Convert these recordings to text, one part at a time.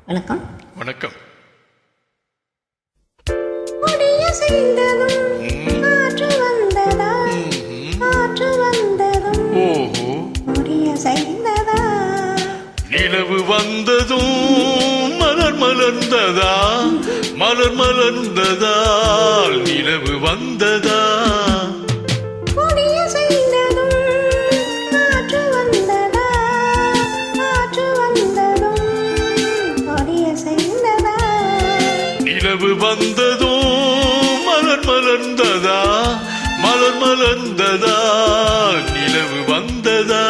வணக்கம். வணக்கம். நிலவு வந்ததும் மலர் மலர்ந்ததா, மலர் மலர்ந்ததால் நிலவு வந்ததா. நிலவு வந்ததும் மலர் மலர்ந்ததா, மலர் மலர்ந்ததா நிலவு வந்ததா.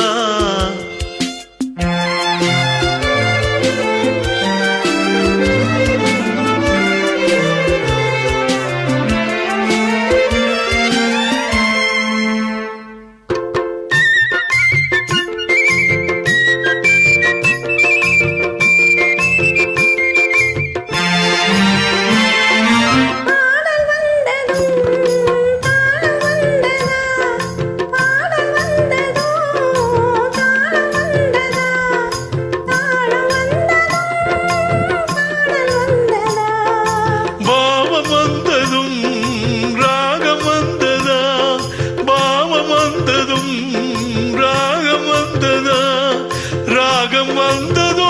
ராகம் வந்ததோ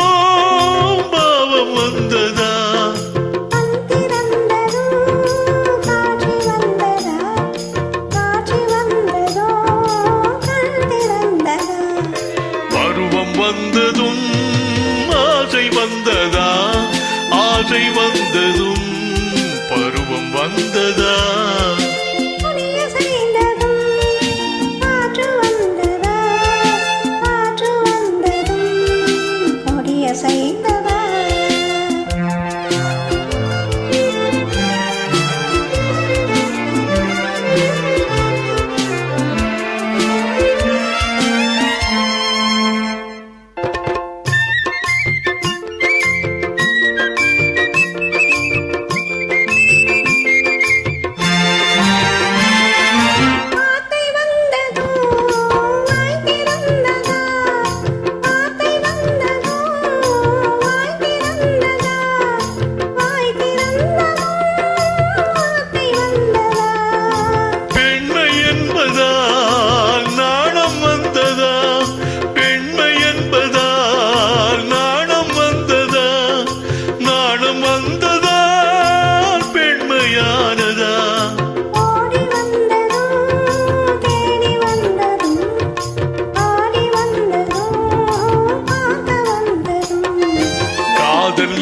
பாவம் வந்ததா. பருவம் வந்ததும் ஆசை வந்ததா, ஆசை வந்ததும் பருவம் வந்ததா.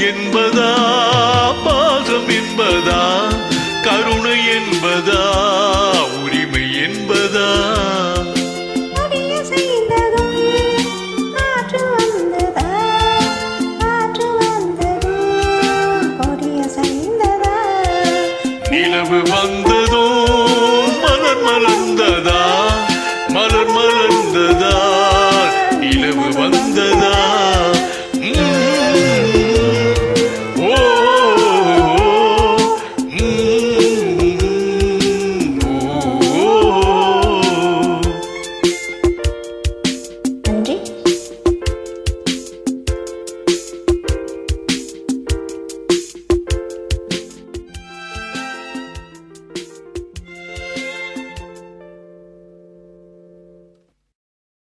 என்பதா பாசம் என்பதா, கருணை என்பதா, உரிமை என்பதா. நிலவு வந்ததோ மலர் மலர்ந்ததா, மலர் மலர்ந்ததா நிலவு வந்ததா.